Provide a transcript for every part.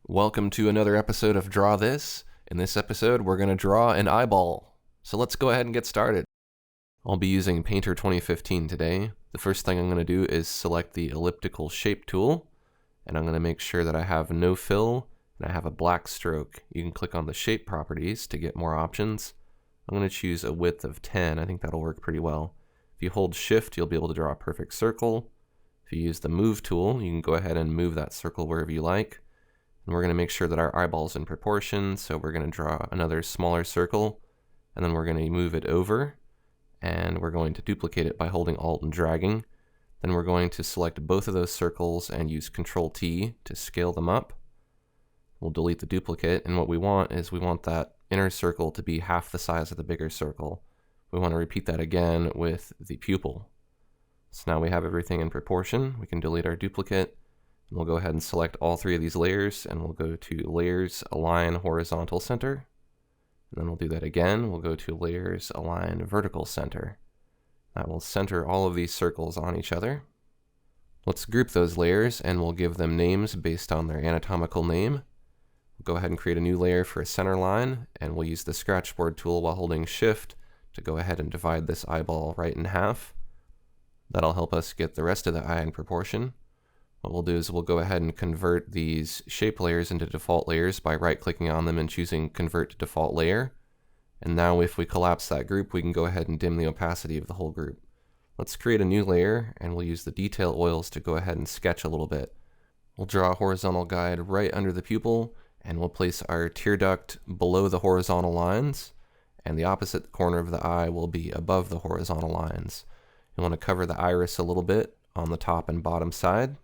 Welcome to another episode of Draw This. In this episode, we're going to draw an eyeball. So let's go ahead and get started. I'll be using Painter 2015 today. The first thing I'm going to do is select the elliptical shape tool, and I'm going to make sure that I have no fill and I have a black stroke. You can click on the shape properties to get more options. I'm going to choose a width of 10. I think that'll work pretty well. If you hold shift, you'll be able to draw a perfect circle. If you use the move tool, you can go ahead and move that circle wherever you like. And we're going to make sure that our eyeball's in proportion, so we're going to draw another smaller circle, and then we're going to move it over, and we're going to duplicate it by holding Alt and dragging. Then we're going to select both of those circles and use Control T to scale them up. We'll delete the duplicate, and what we want is we want that inner circle to be half the size of the bigger circle. We want to repeat that again with the pupil. So now we have everything in proportion. We can delete our duplicate. We'll go ahead and select all three of these layers, and we'll go to Layers, Align Horizontal Center. And then we'll do that again. We'll go to Layers, Align Vertical Center. That will center all of these circles on each other. Let's group those layers, and we'll give them names based on their anatomical name. We'll go ahead and create a new layer for a center line, and we'll use the scratchboard tool while holding Shift to go ahead and divide this eyeball right in half. That'll help us get the rest of the eye in proportion. What we'll do is we'll go ahead and convert these shape layers into default layers by right-clicking on them and choosing Convert to Default Layer. And now if we collapse that group, we can go ahead and dim the opacity of the whole group. Let's create a new layer, and we'll use the detail oils to go ahead and sketch a little bit. We'll draw a horizontal guide right under the pupil, and we'll place our tear duct below the horizontal lines, and the opposite corner of the eye will be above the horizontal lines. You want to cover the iris a little bit on the top and bottom side.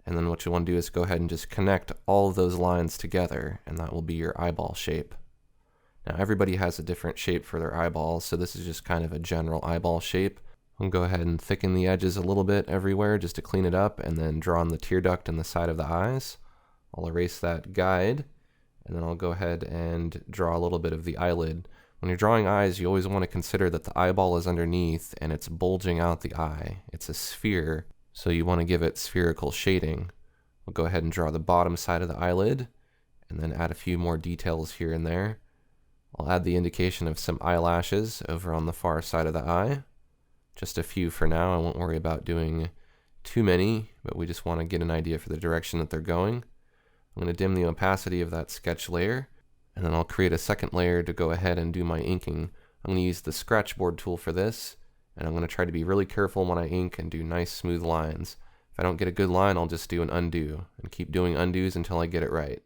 And then what you want to do is go ahead and just connect all of those lines together, and that will be your eyeball shape. Now everybody has a different shape for their eyeballs, so this is just kind of a general eyeball shape. I'll go ahead and thicken the edges a little bit everywhere just to clean it up, and then draw on the tear duct in the side of the eyes. I'll erase that guide, and then I'll go ahead and draw a little bit of the eyelid. When you're drawing eyes, you always want to consider that the eyeball is underneath and it's bulging out the eye. It's a sphere, so you want to give it spherical shading. We'll go ahead and draw the bottom side of the eyelid, and then add a few more details here and there. I'll add the indication of some eyelashes over on the far side of the eye. Just a few for now. I won't worry about doing too many, but we just want to get an idea for the direction that they're going. I'm going to dim the opacity of that sketch layer, and then I'll create a second layer to go ahead and do my inking. I'm going to use the scratchboard tool for this, and I'm going to try to be really careful when I ink and do nice smooth lines. If I don't get a good line, I'll just do an undo, and keep doing undos until I get it right.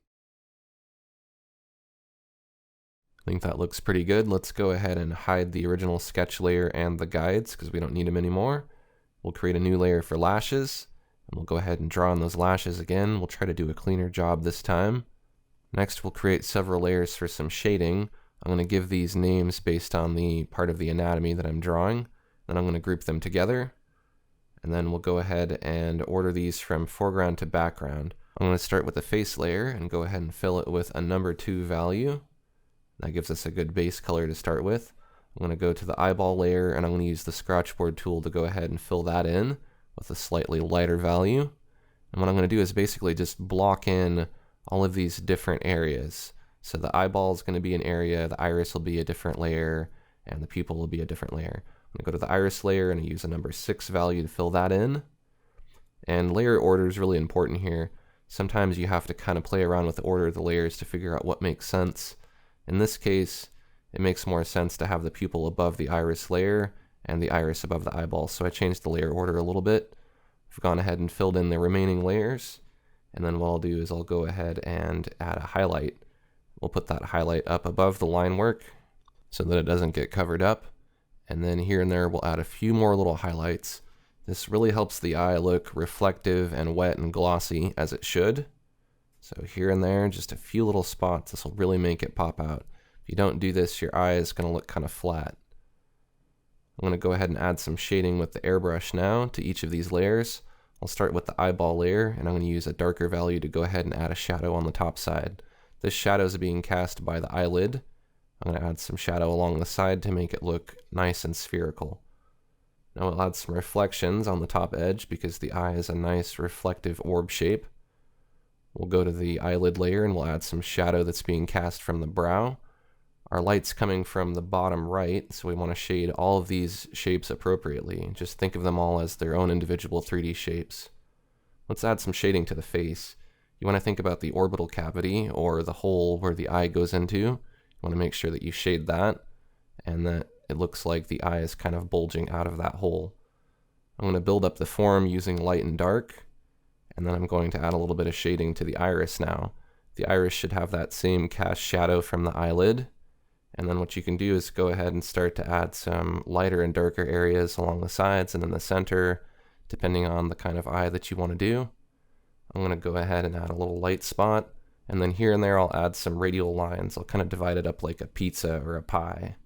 I think that looks pretty good. Let's go ahead and hide the original sketch layer and the guides, because we don't need them anymore. We'll create a new layer for lashes, and we'll go ahead and draw on those lashes again. We'll try to do a cleaner job this time. Next, we'll create several layers for some shading. I'm going to give these names based on the part of the anatomy that I'm drawing. Then I'm going to group them together, and then we'll go ahead and order these from foreground to background. I'm going to start with the face layer and go ahead and fill it with a number 2 value. That gives us a good base color to start with. I'm going to go to the eyeball layer, and I'm going to use the scratchboard tool to go ahead and fill that in with a slightly lighter value. And what I'm going to do is basically just block in all of these different areas. So the eyeball is going to be an area, the iris will be a different layer, and the pupil will be a different layer. I'm going to go to the iris layer and use a number 6 value to fill that in. And layer order is really important here. Sometimes you have to kind of play around with the order of the layers to figure out what makes sense. In this case, it makes more sense to have the pupil above the iris layer and the iris above the eyeball. So I changed the layer order a little bit. I've gone ahead and filled in the remaining layers. And then what I'll do is I'll go ahead and add a highlight. We'll put that highlight up above the line work so that it doesn't get covered up. And then here and there we'll add a few more little highlights. This really helps the eye look reflective and wet and glossy as it should. So here and there, just a few little spots. This will really make it pop out. If you don't do this, your eye is going to look kind of flat. I'm going to go ahead and add some shading with the airbrush now to each of these layers. I'll start with the eyeball layer, and I'm going to use a darker value to go ahead and add a shadow on the top side. This shadow is being cast by the eyelid. I'm going to add some shadow along the side to make it look nice and spherical. Now we'll add some reflections on the top edge because the eye is a nice reflective orb shape. We'll go to the eyelid layer and we'll add some shadow that's being cast from the brow. Our light's coming from the bottom right, so we want to shade all of these shapes appropriately. Just think of them all as their own individual 3D shapes. Let's add some shading to the face. You want to think about the orbital cavity, or the hole where the eye goes into. You want to make sure that you shade that, and that it looks like the eye is kind of bulging out of that hole. I'm going to build up the form using light and dark, and then I'm going to add a little bit of shading to the iris now. The iris should have that same cast shadow from the eyelid. And then what you can do is go ahead and start to add some lighter and darker areas along the sides and in the center, depending on the kind of eye that you want to do. I'm going to go ahead and add a little light spot, and then here and there I'll add some radial lines. I'll kind of divide it up like a pizza or a pie.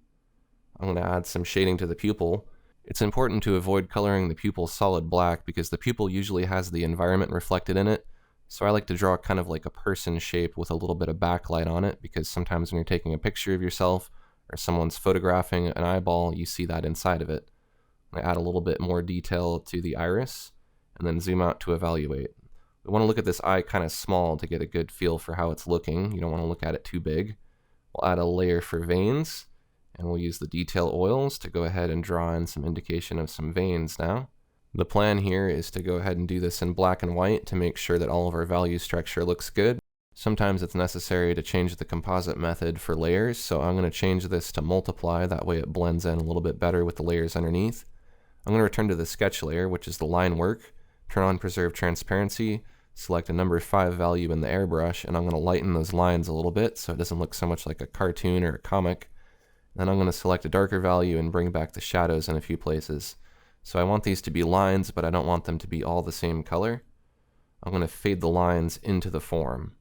I'm going to add some shading to the pupil. It's important to avoid coloring the pupil solid black because the pupil usually has the environment reflected in it. So I like to draw kind of like a person shape with a little bit of backlight on it, because sometimes when you're taking a picture of yourself or someone's photographing an eyeball, you see that inside of it. I add a little bit more detail to the iris and then zoom out to evaluate. We want to look at this eye kind of small to get a good feel for how it's looking. You don't want to look at it too big. We'll add a layer for veins, and we'll use the detail oils to go ahead and draw in some indication of some veins now. The plan here is to go ahead and do this in black and white to make sure that all of our value structure looks good. Sometimes it's necessary to change the composite method for layers, so I'm going to change this to multiply, that way it blends in a little bit better with the layers underneath. I'm going to return to the sketch layer, which is the line work, turn on preserve transparency, select a number 5 value in the airbrush, and I'm going to lighten those lines a little bit so it doesn't look so much like a cartoon or a comic. Then I'm going to select a darker value and bring back the shadows in a few places. So I want these to be lines, but I don't want them to be all the same color. I'm going to fade the lines into the form.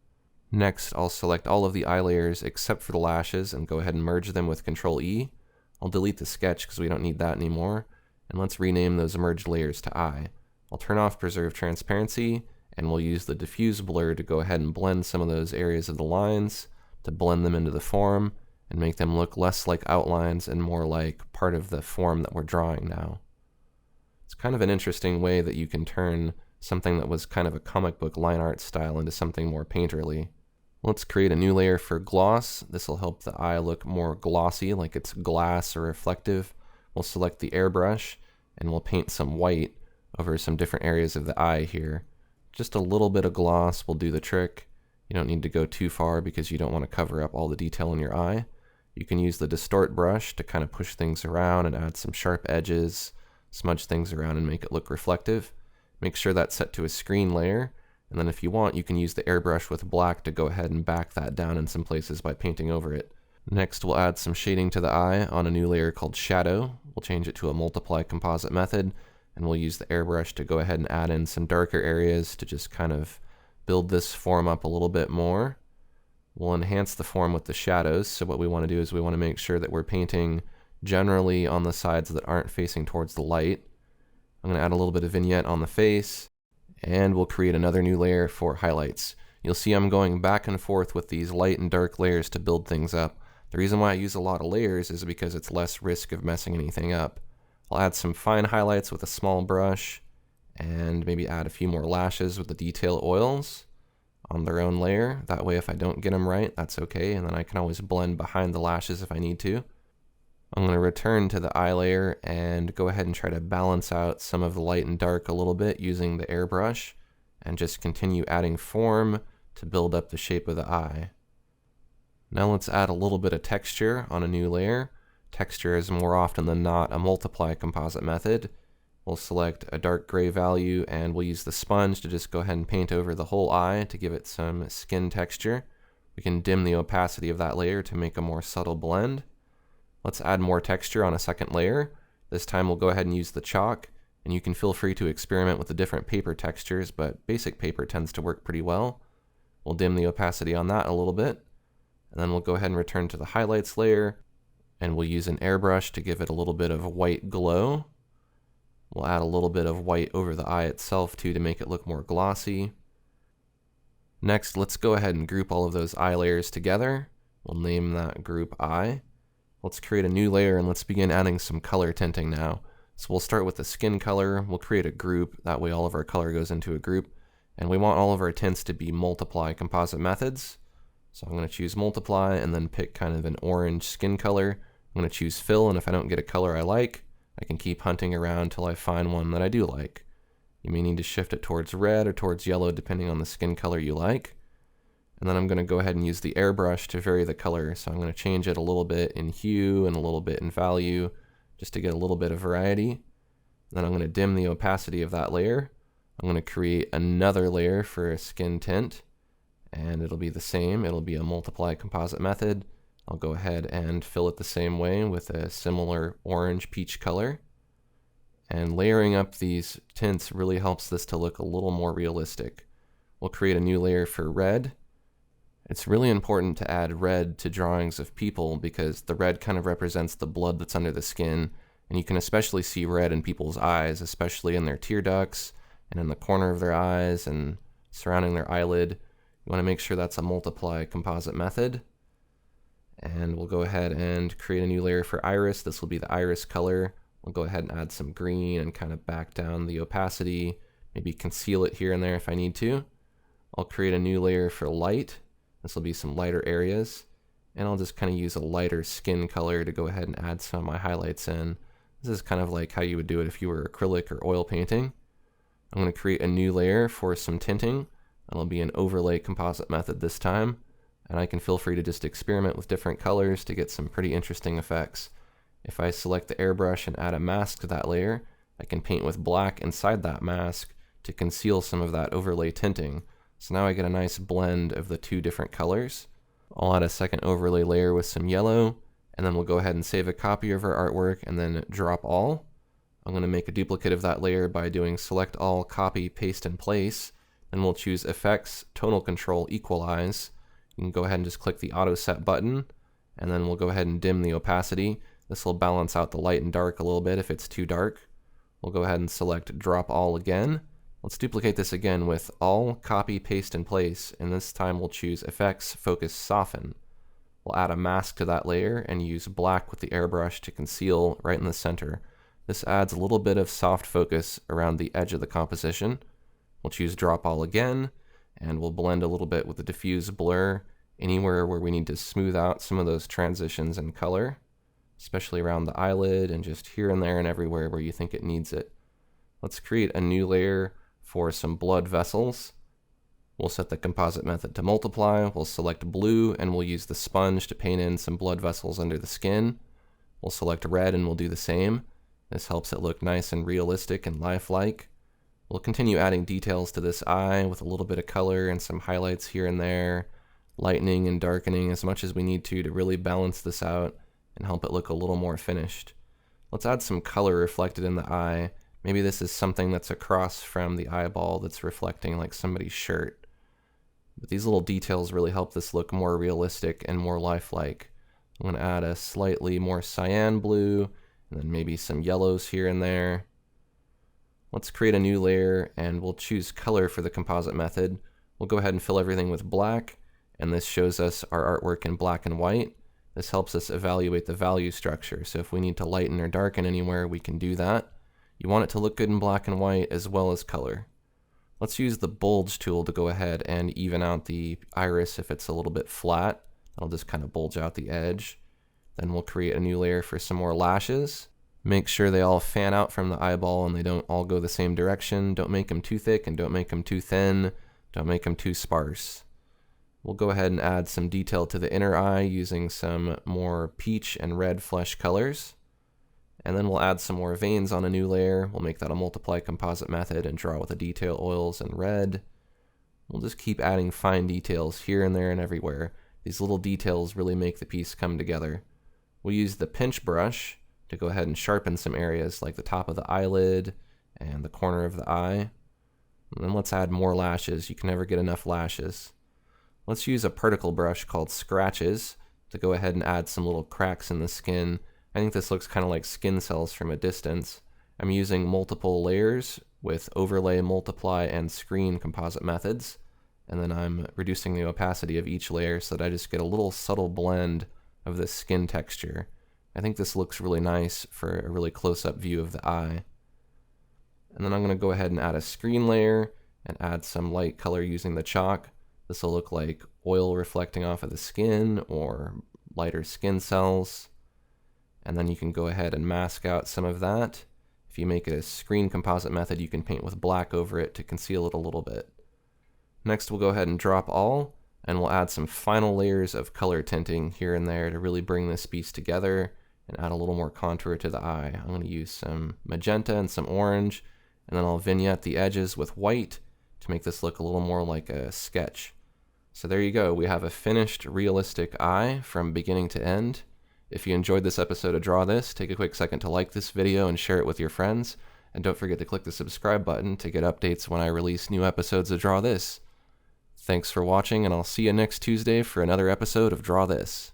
Next, I'll select all of the eye layers except for the lashes and go ahead and merge them with Control E. I'll delete the sketch because we don't need that anymore. And let's rename those merged layers to eye. I'll turn off preserve transparency, and we'll use the diffuse blur to go ahead and blend some of those areas of the lines to blend them into the form and make them look less like outlines and more like part of the form that we're drawing now. It's kind of an interesting way that you can turn something that was kind of a comic book line art style into something more painterly. Let's create a new layer for gloss. This will help the eye look more glossy, like it's glass or reflective. We'll select the airbrush and we'll paint some white over some different areas of the eye here. Just a little bit of gloss will do the trick. You don't need to go too far because you don't want to cover up all the detail in your eye. You can use the distort brush to kind of push things around and add some sharp edges, smudge things around and make it look reflective. Make sure that's set to a screen layer, and then if you want, you can use the airbrush with black to go ahead and back that down in some places by painting over it. Next, we'll add some shading to the eye on a new layer called Shadow. We'll change it to a multiply composite method, and we'll use the airbrush to go ahead and add in some darker areas to just kind of build this form up a little bit more. We'll enhance the form with the shadows, so what we want to do is we want to make sure that we're painting generally on the sides that aren't facing towards the light. I'm going to add a little bit of vignette on the face, and we'll create another new layer for highlights. You'll see I'm going back and forth with these light and dark layers to build things up. The reason why I use a lot of layers is because it's less risk of messing anything up. I'll add some fine highlights with a small brush, and maybe add a few more lashes with the detail oils on their own layer. That way if I don't get them right, that's okay, and then I can always blend behind the lashes if I need to. I'm going to return to the eye layer and go ahead and try to balance out some of the light and dark a little bit using the airbrush, and just continue adding form to build up the shape of the eye. Now let's add a little bit of texture on a new layer. Texture is more often than not a multiply composite method. We'll select a dark gray value and we'll use the sponge to just go ahead and paint over the whole eye to give it some skin texture. We can dim the opacity of that layer to make a more subtle blend. Let's add more texture on a second layer. This time we'll go ahead and use the chalk, and you can feel free to experiment with the different paper textures, but basic paper tends to work pretty well. We'll dim the opacity on that a little bit, and then we'll go ahead and return to the highlights layer, and we'll use an airbrush to give it a little bit of white glow. We'll add a little bit of white over the eye itself too to make it look more glossy. Next, let's go ahead and group all of those eye layers together. We'll name that group eye. Let's create a new layer and let's begin adding some color tinting now. So we'll start with the skin color. We'll create a group. That way all of our color goes into a group. And we want all of our tints to be multiply composite methods. So I'm going to choose multiply and then pick kind of an orange skin color. I'm going to choose fill, and if I don't get a color I like, I can keep hunting around till I find one that I do like. You may need to shift it towards red or towards yellow depending on the skin color you like. And then I'm going to go ahead and use the airbrush to vary the color. So I'm going to change it a little bit in hue and a little bit in value just to get a little bit of variety. Then I'm going to dim the opacity of that layer. I'm going to create another layer for a skin tint, and it'll be the same. It'll be a multiply composite method. I'll go ahead and fill it the same way with a similar orange peach color. And layering up these tints really helps this to look a little more realistic. We'll create a new layer for red. It's really important to add red to drawings of people because the red kind of represents the blood that's under the skin, and you can especially see red in people's eyes, especially in their tear ducts and in the corner of their eyes and surrounding their eyelid. You want to make sure that's a multiply composite method. And we'll go ahead and create a new layer for iris. This will be the iris color. We'll go ahead and add some green and kind of back down the opacity, maybe conceal it here and there if I need to. I'll create a new layer for light. This will be some lighter areas. And I'll just kind of use a lighter skin color to go ahead and add some of my highlights in. This is kind of like how you would do it if you were acrylic or oil painting. I'm going to create a new layer for some tinting. That'll be an overlay composite method this time. And I can feel free to just experiment with different colors to get some pretty interesting effects. If I select the airbrush and add a mask to that layer, I can paint with black inside that mask to conceal some of that overlay tinting. So now I get a nice blend of the two different colors. I'll add a second overlay layer with some yellow, and then we'll go ahead and save a copy of our artwork and then drop all. I'm going to make a duplicate of that layer by doing select all, copy, paste in place. Then we'll choose effects, tonal control, equalize. You can go ahead and just click the auto set button, and then we'll go ahead and dim the opacity. This will balance out the light and dark a little bit if it's too dark. We'll go ahead and select drop all again. Let's duplicate this again with all, copy, paste in place, and this time we'll choose effects, focus, soften. We'll add a mask to that layer and use black with the airbrush to conceal right in the center. This adds a little bit of soft focus around the edge of the composition. We'll choose drop all again, and we'll blend a little bit with the diffuse blur anywhere where we need to smooth out some of those transitions in color, especially around the eyelid and just here and there and everywhere where you think it needs it. Let's create a new layer for some blood vessels. We'll set the composite method to multiply. We'll select blue and we'll use the sponge to paint in some blood vessels under the skin. We'll select red and we'll do the same. This helps it look nice and realistic and lifelike. We'll continue adding details to this eye with a little bit of color and some highlights here and there, lightening and darkening as much as we need to really balance this out and help it look a little more finished. Let's add some color reflected in the eye. Maybe this is something that's across from the eyeball that's reflecting like somebody's shirt. But these little details really help this look more realistic and more lifelike. I'm going to add a slightly more cyan blue, and then maybe some yellows here and there. Let's create a new layer, and we'll choose color for the composite method. We'll go ahead and fill everything with black, and this shows us our artwork in black and white. This helps us evaluate the value structure, so if we need to lighten or darken anywhere, we can do that. You want it to look good in black and white as well as color. Let's use the bulge tool to go ahead and even out the iris if it's a little bit flat. That'll just kind of bulge out the edge. Then we'll create a new layer for some more lashes. Make sure they all fan out from the eyeball and they don't all go the same direction. Don't make them too thick and don't make them too thin. Don't make them too sparse. We'll go ahead and add some detail to the inner eye using some more peach and red flesh colors. And then we'll add some more veins on a new layer. We'll make that a multiply composite method and draw with the detail oils in red. We'll just keep adding fine details here and there and everywhere. These little details really make the piece come together. We'll use the pinch brush to go ahead and sharpen some areas like the top of the eyelid and the corner of the eye. And then let's add more lashes. You can never get enough lashes. Let's use a particle brush called Scratches to go ahead and add some little cracks in the skin. I think this looks kind of like skin cells from a distance. I'm using multiple layers with overlay, multiply, and screen composite methods. And then I'm reducing the opacity of each layer so that I just get a little subtle blend of this skin texture. I think this looks really nice for a really close-up view of the eye. And then I'm going to go ahead and add a screen layer, and add some light color using the chalk. This will look like oil reflecting off of the skin or lighter skin cells. And then you can go ahead and mask out some of that. If you make it a screen composite method, you can paint with black over it to conceal it a little bit. Next, we'll go ahead and drop all, and we'll add some final layers of color tinting here and there to really bring this piece together and add a little more contour to the eye. I'm going to use some magenta and some orange, and then I'll vignette the edges with white to make this look a little more like a sketch. So there you go, we have a finished realistic eye from beginning to end. If you enjoyed this episode of Draw This, take a quick second to like this video and share it with your friends, and don't forget to click the subscribe button to get updates when I release new episodes of Draw This. Thanks for watching, and I'll see you next Tuesday for another episode of Draw This.